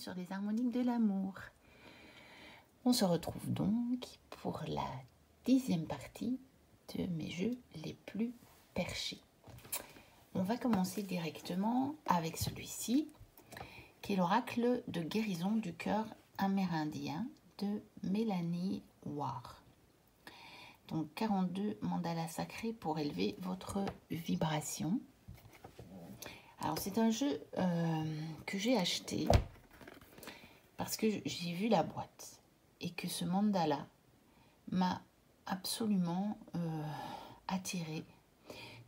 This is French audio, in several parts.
sur les harmoniques de l'amour. On se retrouve donc pour la 10e partie de mes jeux les plus perchés. On va commencer directement avec celui-ci, qui est l'oracle de guérison du cœur amérindien de Mélanie Ward. Donc 42 mandalas sacrés pour élever votre vibration. Alors c'est un jeu que j'ai acheté parce que j'ai vu la boîte et que ce mandala m'a absolument attirée.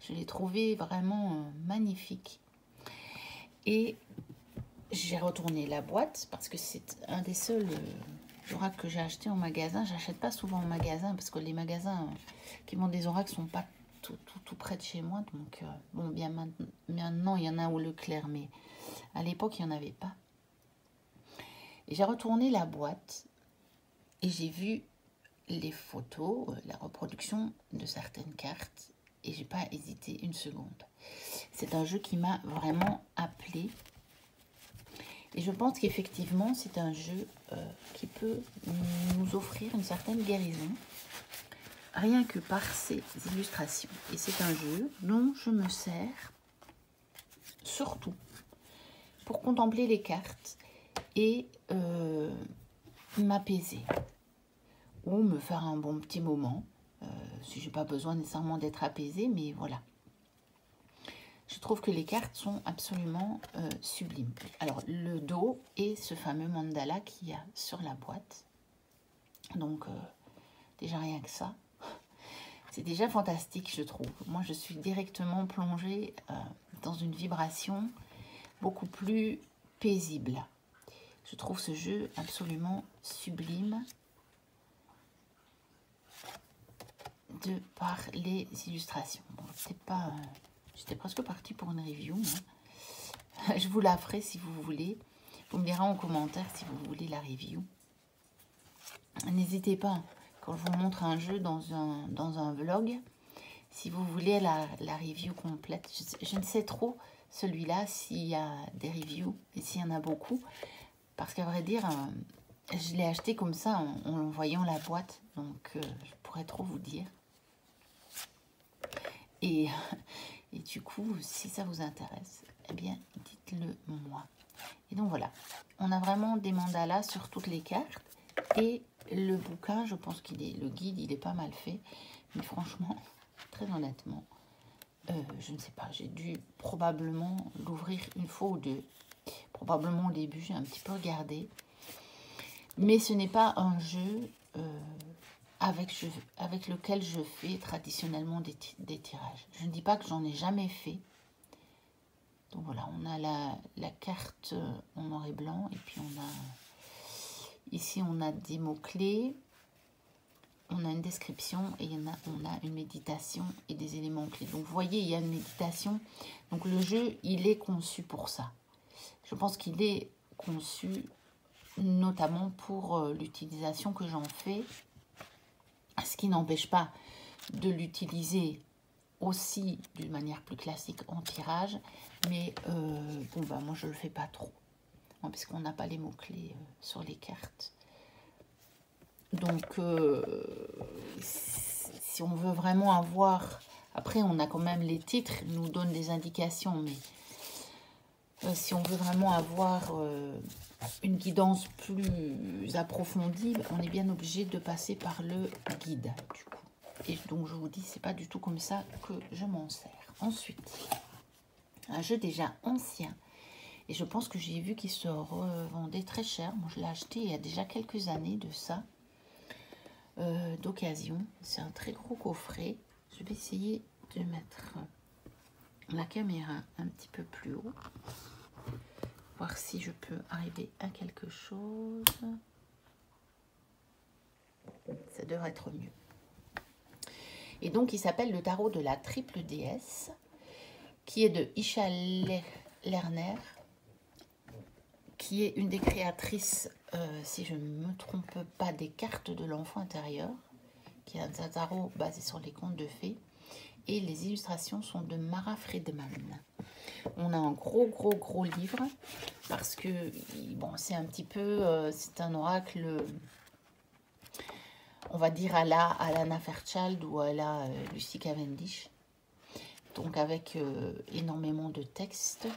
Je l'ai trouvé vraiment magnifique et j'ai retourné la boîte parce que c'est un des seuls oracles que j'ai acheté en magasin. J'achète pas souvent en magasin parce que les magasins qui vendent des oracles sont pas tout près de chez moi. Donc bon, bien maintenant il y en a au Leclerc, mais à l'époque il n'y en avait pas. Et j'ai retourné la boîte et j'ai vu les photos, la reproduction de certaines cartes et j'ai pas hésité une seconde. C'est un jeu qui m'a vraiment appelée. Et je pense qu'effectivement, c'est un jeu qui peut nous offrir une certaine guérison, rien que par ses illustrations. Et c'est un jeu dont je me sers surtout pour contempler les cartes et m'apaiser ou me faire un bon petit moment, si je n'ai pas besoin nécessairement d'être apaisée, mais voilà. Je trouve que les cartes sont absolument sublimes. Alors, le dos est ce fameux mandala qu'il y a sur la boîte. Donc, déjà rien que ça. C'est déjà fantastique, je trouve. Moi, je suis directement plongée dans une vibration beaucoup plus paisible. Je trouve ce jeu absolument sublime de par les illustrations. Bon, c'est pas... J'étais presque partie pour une review. Hein. Je vous la ferai si vous voulez. Vous me direz en commentaire si vous voulez la review. N'hésitez pas, quand je vous montre un jeu dans un vlog, si vous voulez la review complète. Je ne sais trop, celui-là, s'il y a des reviews et s'il y en a beaucoup. Parce qu'à vrai dire, je l'ai acheté comme ça en voyant la boîte. Donc, je pourrais trop vous dire. Et du coup, si ça vous intéresse, eh bien, dites-le moi. Et donc voilà, on a vraiment des mandalas sur toutes les cartes. Et le bouquin, je pense le guide, il est pas mal fait. Mais franchement, très honnêtement, je ne sais pas, j'ai dû probablement l'ouvrir une fois ou deux. Probablement au début, j'ai un petit peu regardé. Mais ce n'est pas un jeu... avec lequel je fais traditionnellement des tirages. Je ne dis pas que j'en ai jamais fait. Donc voilà, on a la carte en noir et blanc. Et puis on a... Ici, on a des mots-clés. On a une description. Et on a une méditation et des éléments clés. Donc vous voyez, il y a une méditation. Donc le jeu, il est conçu pour ça. Je pense qu'il est conçu notamment pour l'utilisation que j'en fais. Ce qui n'empêche pas de l'utiliser aussi d'une manière plus classique en tirage. Mais bon, bah, moi, je ne le fais pas trop. Hein, puisqu'on n'a pas les mots-clés sur les cartes. Donc, si on veut vraiment avoir... Après, on a quand même les titres, ils nous donnent des indications. Mais si on veut vraiment avoir... une guidance plus approfondie, on est bien obligé de passer par le guide, du coup. Et donc, je vous dis, c'est pas du tout comme ça que je m'en sers. Ensuite, un jeu déjà ancien. Et je pense que j'ai vu qu'il se revendait très cher. Moi, je l'ai acheté il y a déjà quelques années de ça, d'occasion. C'est un très gros coffret. Je vais essayer de mettre la caméra un petit peu plus haut. Voir si je peux arriver à quelque chose. Ça devrait être mieux. Et donc, il s'appelle le tarot de la triple déesse, qui est de Isha Lerner, qui est une des créatrices, si je ne me trompe pas, des cartes de l'enfant intérieur, qui est un tarot basé sur les contes de fées. Et les illustrations sont de Mara Friedman. On a un gros livre parce que bon, c'est un petit peu, c'est un oracle, on va dire à la Alana Fairchild ou à la Lucy Cavendish. Donc avec énormément de textes.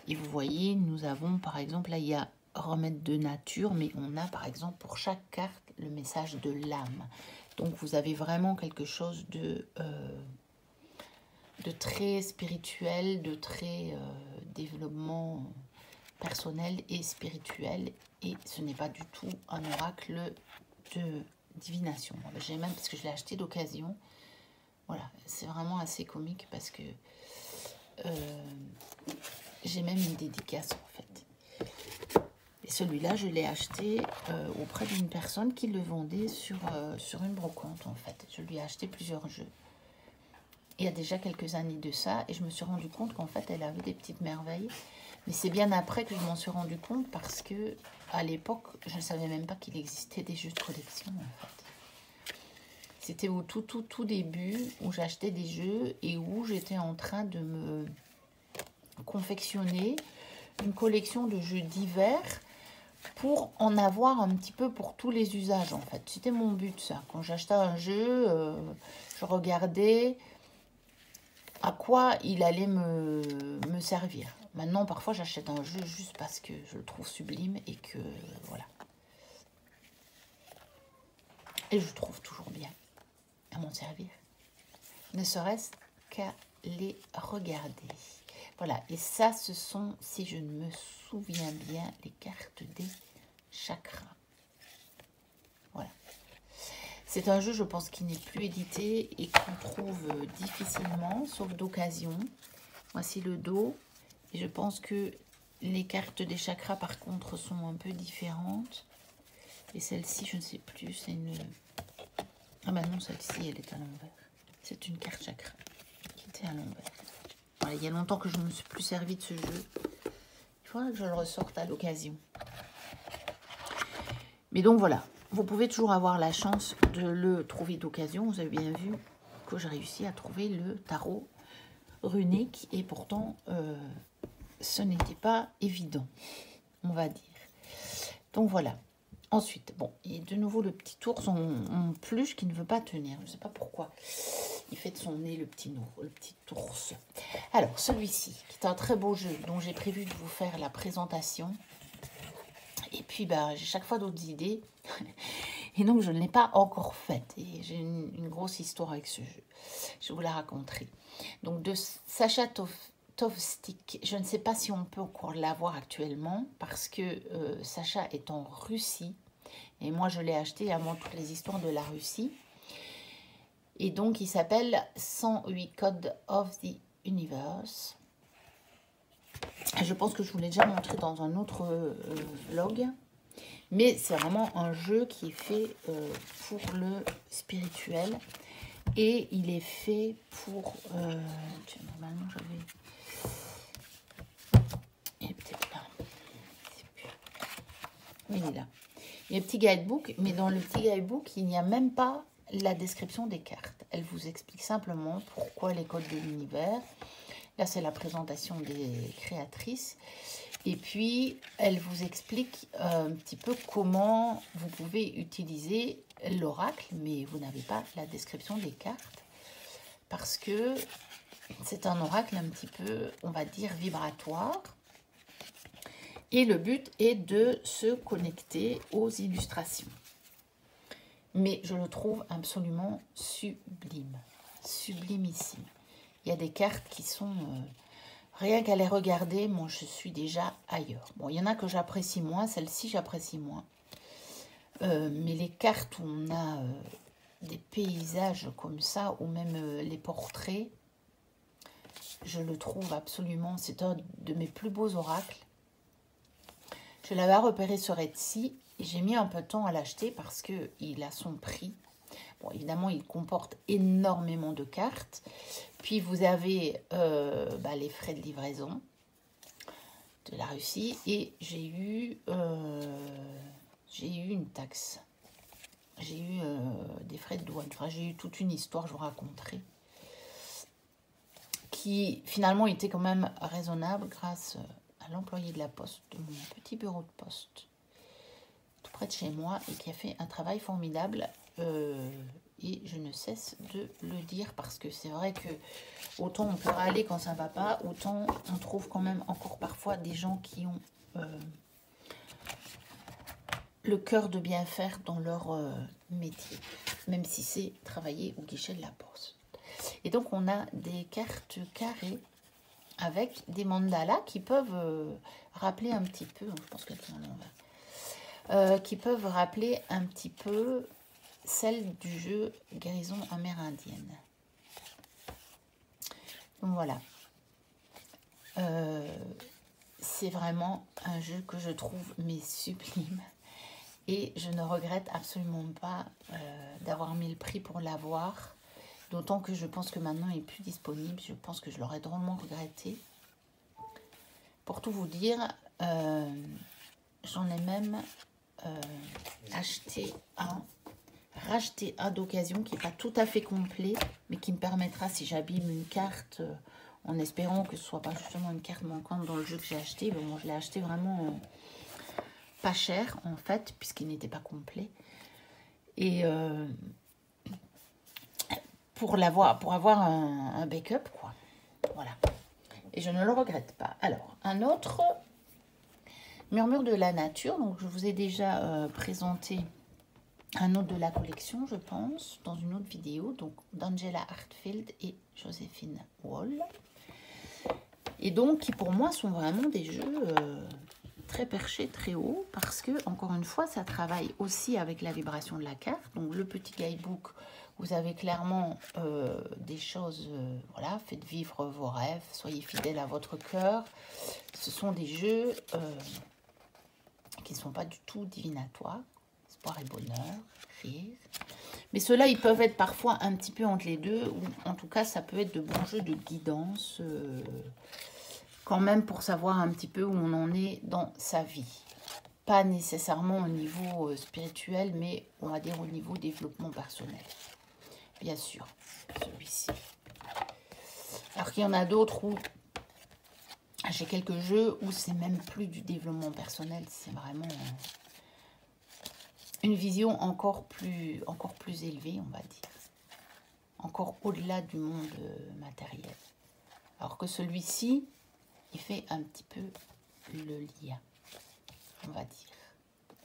Et vous voyez, nous avons par exemple, là il y a remède de nature, mais on a par exemple pour chaque carte le message de l'âme. Donc vous avez vraiment quelque chose de très spirituel, de très développement personnel et spirituel. Et ce n'est pas du tout un oracle de divination. J'ai même, parce que je l'ai acheté d'occasion. Voilà, c'est vraiment assez comique parce que j'ai même une dédicace en fait. Et celui-là, je l'ai acheté auprès d'une personne qui le vendait sur une brocante en fait. Je lui ai acheté plusieurs jeux. Il y a déjà quelques années de ça, et je me suis rendu compte qu'en fait, elle avait des petites merveilles. Mais c'est bien après que je m'en suis rendu compte parce que à l'époque, je ne savais même pas qu'il existait des jeux de collection en fait. C'était au tout début où j'achetais des jeux et où j'étais en train de me confectionner une collection de jeux divers pour en avoir un petit peu pour tous les usages en fait. C'était mon but ça. Quand j'achetais un jeu, je regardais à quoi il allait me servir. Maintenant, parfois, j'achète un jeu juste parce que je le trouve sublime et que, voilà. Et je trouve toujours bien à m'en servir. Ne serait-ce qu'à les regarder. Voilà, et ça, ce sont, si je me souviens bien, les cartes des chakras. Voilà. C'est un jeu, je pense, qui n'est plus édité et qu'on trouve difficilement, sauf d'occasion. Voici le dos. Et je pense que les cartes des chakras, par contre, sont un peu différentes. Et celle-ci, je ne sais plus, c'est une... Ah bah non, celle-ci, elle est à l'envers. C'est une carte chakra qui était à l'envers. Voilà, il y a longtemps que je ne me suis plus servi de ce jeu. Il faudra que je le ressorte à l'occasion. Mais donc voilà, vous pouvez toujours avoir la chance de le trouver d'occasion. Vous avez bien vu que j'ai réussi à trouver le tarot runique. Et pourtant, ce n'était pas évident, on va dire. Donc voilà. Ensuite, bon, et de nouveau le petit ours en peluche qui ne veut pas tenir. Je ne sais pas pourquoi. Il fait de son nez le petit ours. Alors, celui-ci, qui est un très beau jeu, dont j'ai prévu de vous faire la présentation. Et puis, bah, j'ai chaque fois d'autres idées. Et donc, je ne l'ai pas encore faite. Et j'ai une grosse histoire avec ce jeu. Je vous la raconterai. Donc, de Sacha Tovstik. Je ne sais pas si on peut encore l'avoir actuellement. Parce que Sacha est en Russie. Et moi, je l'ai acheté avant toutes les histoires de la Russie. Et donc, il s'appelle 108 Codes of the Universe. Je pense que je vous l'ai déjà montré dans un autre vlog. Mais c'est vraiment un jeu qui est fait pour le spirituel. Et il est fait pour... tiens, normalement, j'avais... Il est peut-être là. Oui, il est là. Il y a un petit guidebook, mais dans le petit guidebook, il n'y a même pas la description des cartes. Elle vous explique simplement pourquoi les codes de l'univers. Là, c'est la présentation des créatrices. Et puis, elle vous explique un petit peu comment vous pouvez utiliser l'oracle, mais vous n'avez pas la description des cartes. Parce que c'est un oracle un petit peu, on va dire, vibratoire. Et le but est de se connecter aux illustrations. Mais je le trouve absolument sublime. Sublimissime. Il y a des cartes qui sont... rien qu'à les regarder, moi je suis déjà ailleurs. Bon, il y en a que j'apprécie moins. Celle-ci, j'apprécie moins. Mais les cartes où on a des paysages comme ça, ou même les portraits, je le trouve absolument... C'est un de mes plus beaux oracles. Je l'avais repéré sur Etsy et j'ai mis un peu de temps à l'acheter parce qu'il a son prix. Bon, évidemment, il comporte énormément de cartes. Puis, vous avez les frais de livraison de la Russie. Et j'ai eu une taxe. J'ai eu des frais de douane. Enfin, j'ai eu toute une histoire, je vous raconterai. qui finalement était quand même raisonnable grâce à l'employé de la poste, de mon petit bureau de poste, tout près de chez moi, et qui a fait un travail formidable. Et je ne cesse de le dire parce que c'est vrai que autant on peut râler quand ça ne va pas, autant on trouve quand même encore parfois des gens qui ont le cœur de bien faire dans leur métier, même si c'est travailler au guichet de la poste. Et donc on a des cartes carrées avec des mandalas qui peuvent rappeler un petit peu, je pense qu'elles sont à l'envers, qui peuvent rappeler un petit peu celle du jeu Guérison amérindienne. Donc voilà. C'est vraiment un jeu que je trouve mais sublime. Et je ne regrette absolument pas d'avoir mis le prix pour l'avoir. D'autant que je pense que maintenant il n'est plus disponible. Je pense que je l'aurais drôlement regretté. Pour tout vous dire, j'en ai même racheté un d'occasion qui n'est pas tout à fait complet, mais qui me permettra, si j'abîme une carte, en espérant que ce ne soit pas justement une carte manquante dans le jeu que j'ai acheté. Mais bon, je l'ai acheté vraiment pas cher, en fait, puisqu'il n'était pas complet. Et pour avoir un backup, quoi. Voilà. Et je ne le regrette pas. Alors, un autre Murmure de la nature. Donc, je vous ai déjà présenté un autre de la collection, je pense, dans une autre vidéo. Donc, d'Angela Hartfield et Joséphine Wall. Et donc, qui pour moi sont vraiment des jeux très perchés, très hauts. Parce que, encore une fois, ça travaille aussi avec la vibration de la carte. Donc, le petit guidebook, vous avez clairement des choses, voilà, faites vivre vos rêves, soyez fidèles à votre cœur. Ce sont des jeux qui ne sont pas du tout divinatoires, espoir et bonheur, rire. Mais ceux-là, ils peuvent être parfois un petit peu entre les deux, ou en tout cas, ça peut être de bons jeux de guidance, quand même pour savoir un petit peu où on en est dans sa vie. Pas nécessairement au niveau spirituel, mais on va dire au niveau développement personnel. Bien sûr, celui-ci. Alors qu'il y en a d'autres où j'ai quelques jeux où c'est même plus du développement personnel, c'est vraiment une vision encore plus élevée, on va dire. Encore au-delà du monde matériel. Alors que celui-ci, il fait un petit peu le lien, on va dire.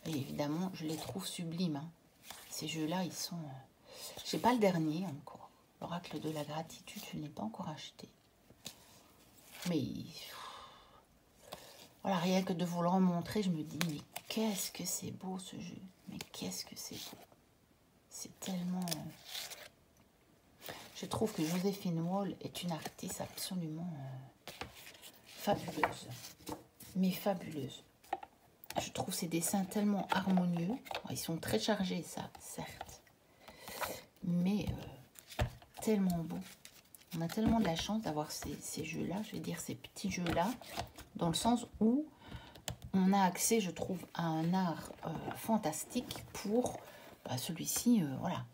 Et évidemment, je les trouve sublimes. Hein. Ces jeux-là, ils sont... Je n'ai pas le dernier encore. L'oracle de la gratitude, je ne l'ai pas encore acheté. Mais voilà, rien que de vous le remontrer, je me dis, mais qu'est-ce que c'est beau ce jeu. Mais qu'est-ce que c'est beau. C'est tellement... Je trouve que Joséphine Wall est une artiste absolument fabuleuse. Mais fabuleuse. Je trouve ses dessins tellement harmonieux. Ils sont très chargés, ça, certes. Mais tellement beaux. On a tellement de la chance d'avoir ces jeux-là, je vais dire ces petits jeux-là, dans le sens où on a accès, je trouve, à un art fantastique pour celui-ci, voilà,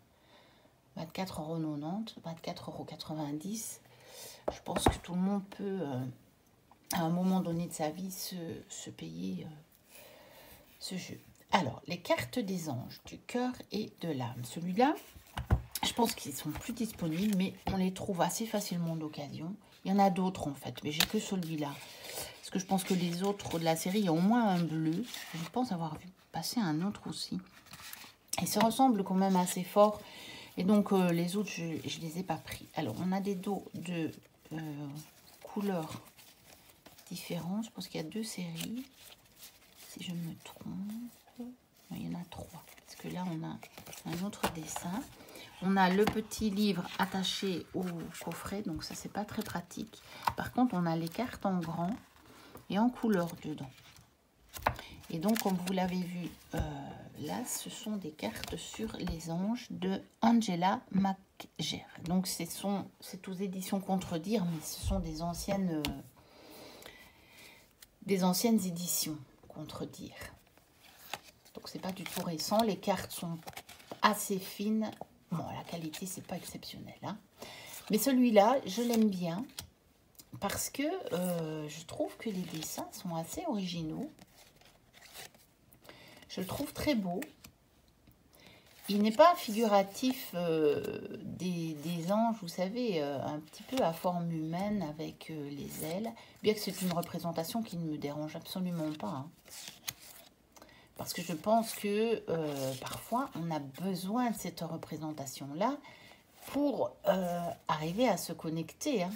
24,90 €, 24,90 €. Je pense que tout le monde peut, à un moment donné de sa vie, se payer ce jeu. Alors, les cartes des anges, du cœur et de l'âme. Celui-là, je pense qu'ils sont plus disponibles, mais on les trouve assez facilement d'occasion. Il y en a d'autres, en fait, mais j'ai que celui-là. Parce que je pense que les autres de la série, il y a au moins un bleu. Je pense avoir vu passer un autre aussi. Ils se ressemblent quand même assez fort. Et donc, les autres, je ne les ai pas pris. Alors, on a des dos de couleurs différentes. Je pense qu'il y a 2 séries. Si je me trompe. Il y en a 3. Parce que là, on a un autre dessin. On a le petit livre attaché au coffret. Donc, ça, c'est pas très pratique. Par contre, on a les cartes en grand et en couleur dedans. Et donc, comme vous l'avez vu, là, ce sont des cartes sur les anges de Angela McGer. Donc, c'est aux éditions Contredire, mais ce sont des anciennes éditions Contredire. Donc, c'est pas du tout récent. Les cartes sont assez fines. Bon, la qualité, c'est pas exceptionnel. Hein. Mais celui-là, je l'aime bien. parce que je trouve que les dessins sont assez originaux. Je le trouve très beau. Il n'est pas figuratif des anges, vous savez, un petit peu à forme humaine avec les ailes, bien que c'est une représentation qui ne me dérange absolument pas. Hein. Parce que je pense que parfois, on a besoin de cette représentation-là pour arriver à se connecter. Hein.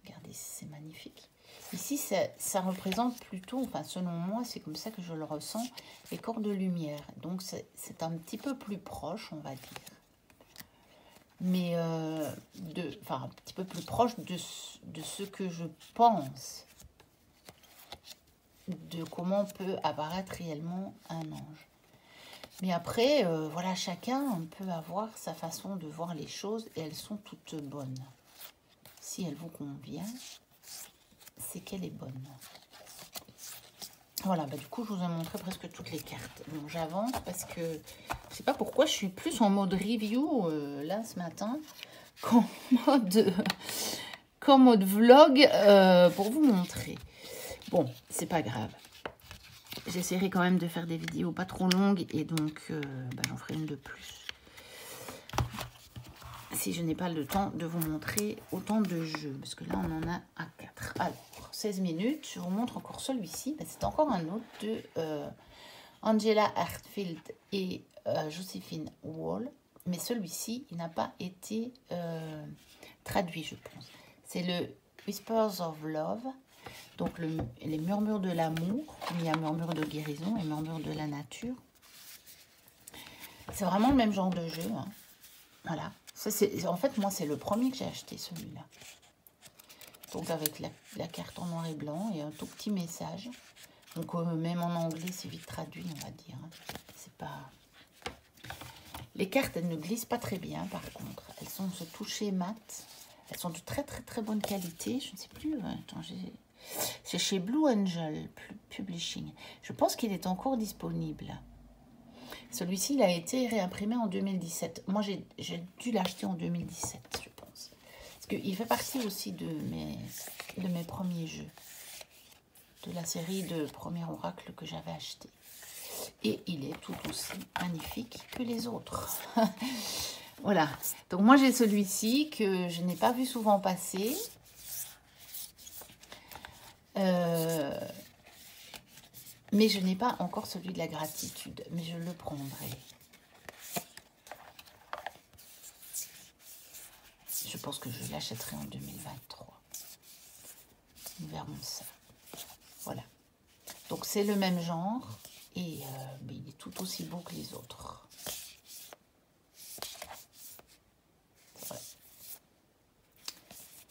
Regardez, c'est magnifique. Ici, ça représente plutôt, enfin selon moi, c'est comme ça que je le ressens, les corps de lumière. Donc c'est un petit peu plus proche, on va dire. Mais, enfin un petit peu plus proche de ce que je pense, de comment peut apparaître réellement un ange. Mais après, voilà, chacun peut avoir sa façon de voir les choses et elles sont toutes bonnes. Si elle vous convient, c'est qu'elle est bonne. Voilà, bah du coup, je vous ai montré presque toutes les cartes. Donc, j'avance parce que je sais pas pourquoi je suis plus en mode review là ce matin qu'en mode vlog pour vous montrer. Bon, c'est pas grave. J'essaierai quand même de faire des vidéos pas trop longues et donc bah, j'en ferai une de plus. Si je n'ai pas le temps de vous montrer autant de jeux, parce que là on en a à 4. Alors, 16 minutes, je vous montre encore celui-ci. C'est encore un autre de Angela Hartfield et Josephine Wall. Mais celui-ci, il n'a pas été traduit, je pense. C'est le Whispers of Love. Donc les murmures de l'amour, comme il y a murmures de guérison et murmures de la nature. C'est vraiment le même genre de jeu. Hein. Voilà. Ça, en fait, moi, c'est le premier que j'ai acheté, celui-là. Donc, avec la carte en noir et blanc et un tout petit message. Donc, même en anglais, c'est vite traduit, on va dire. Hein. C'est pas... Les cartes, elles ne glissent pas très bien, par contre. Elles sont ce toucher mat. Elles sont de très, très, très bonne qualité. Je ne sais plus... Attends, c'est chez Blue Angel Publishing. Je pense qu'il est encore disponible. Celui-ci, il a été réimprimé en 2017. Moi, j'ai dû l'acheter en 2017, je pense. Parce qu'il fait partie aussi de mes premiers jeux. De la série de premiers oracles que j'avais acheté. Et il est tout aussi magnifique que les autres. Voilà. Donc, moi, j'ai celui-ci que je n'ai pas vu souvent passer. Mais je n'ai pas encore celui de la gratitude, mais je le prendrai. Je pense que je l'achèterai en 2023. Nous verrons ça. Voilà. Donc c'est le même genre et mais il est tout aussi beau que les autres.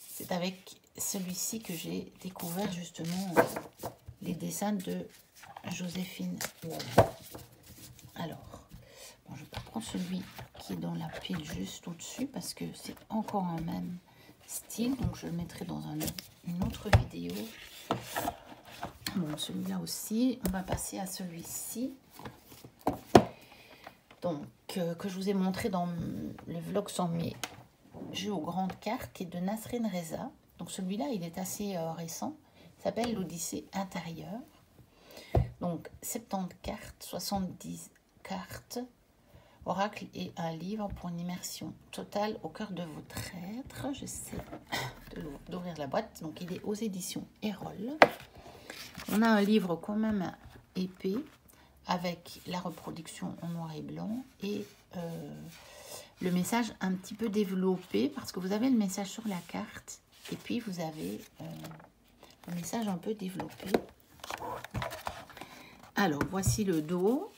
C'est avec celui-ci que j'ai découvert justement les dessins de Joséphine Wall. Alors, bon, je vais prendre celui qui est dans la pile juste au-dessus parce que c'est encore un même style. Donc, je le mettrai dans une autre vidéo. Bon, celui-là aussi. On va passer à celui-ci. Donc, que je vous ai montré dans le vlog sans mes jeux aux grandes cartes, qui est de Nasrin Reza. Donc, celui-là, il est assez récent. Il s'appelle l'Odyssée intérieure. Donc, 70 cartes, 70 cartes, oracle et un livre pour une immersion totale au cœur de votre être. J'essaie d'ouvrir la boîte. Donc, il est aux éditions Erol. On a un livre quand même épais avec la reproduction en noir et blanc et le message un petit peu développé parce que vous avez le message sur la carte et puis vous avez un message un peu développé. Alors, voici le dos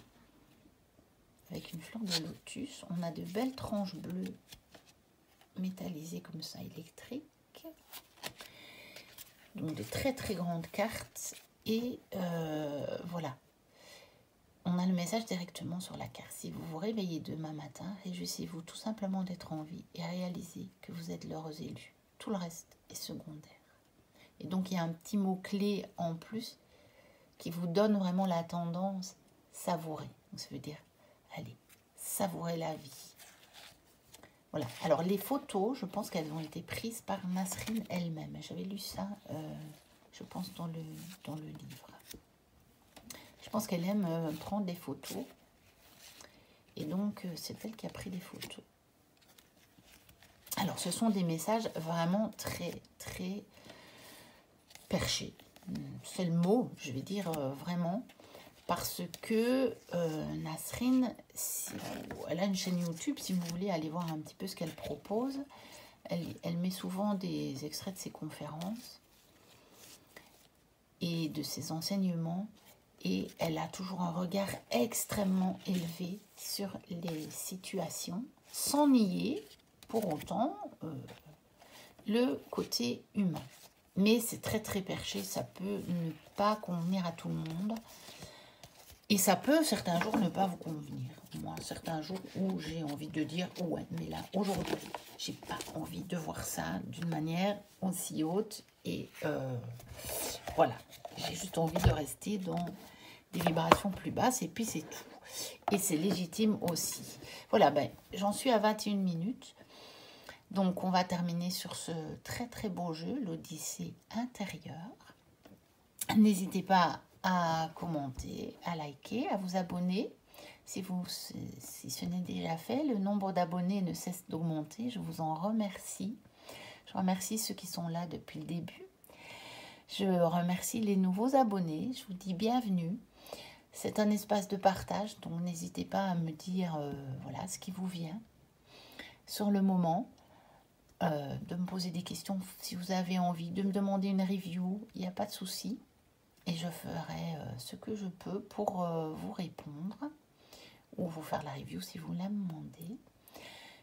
avec une fleur de lotus. On a de belles tranches bleues métallisées comme ça, électriques. Donc, de très très grandes cartes. Et voilà. On a le message directement sur la carte. Si vous vous réveillez demain matin, réjouissez-vous tout simplement d'être en vie et réalisez que vous êtes l'heureux élu. Tout le reste est secondaire. Et donc, il y a un petit mot-clé en plus qui vous donne vraiment la tendance savourer. Donc, ça veut dire, allez, savourer la vie. Voilà. Alors, les photos, je pense qu'elles ont été prises par Nasrine elle-même. J'avais lu ça, je pense, dans le livre. Je pense qu'elle aime prendre des photos. Et donc, c'est elle qui a pris des photos. Alors, ce sont des messages vraiment très, très perchés. C'est le mot, je vais dire vraiment. Parce que Nasrine, elle a une chaîne YouTube, si vous voulez aller voir un petit peu ce qu'elle propose. Elle met souvent des extraits de ses conférences et de ses enseignements. Et elle a toujours un regard extrêmement élevé sur les situations, sans nier pour autant le côté humain. Mais c'est très très perché, ça peut ne pas convenir à tout le monde. Et ça peut certains jours ne pas vous convenir. Moi, certains jours où j'ai envie de dire « ouais, mais là, aujourd'hui, j'ai pas envie de voir ça d'une manière aussi haute. » Et voilà, j'ai juste envie de rester dans des vibrations plus basses et puis c'est tout. Et c'est légitime aussi. Voilà, ben, j'en suis à 21 minutes. Donc, on va terminer sur ce très très beau jeu, l'Odyssée intérieure. N'hésitez pas à commenter, à liker, à vous abonner. Si ce n'est déjà fait, le nombre d'abonnés ne cesse d'augmenter. Je vous en remercie. Je remercie ceux qui sont là depuis le début. Je remercie les nouveaux abonnés. Je vous dis bienvenue. C'est un espace de partage, donc n'hésitez pas à me dire voilà, ce qui vous vient sur le moment. De me poser des questions si vous avez envie, de me demander une review, il n'y a pas de souci. Et je ferai ce que je peux pour vous répondre ou vous faire la review si vous la demandez.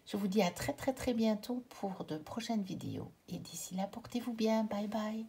Je vous dis à très très très bientôt pour de prochaines vidéos. Et d'ici là, portez-vous bien. Bye bye.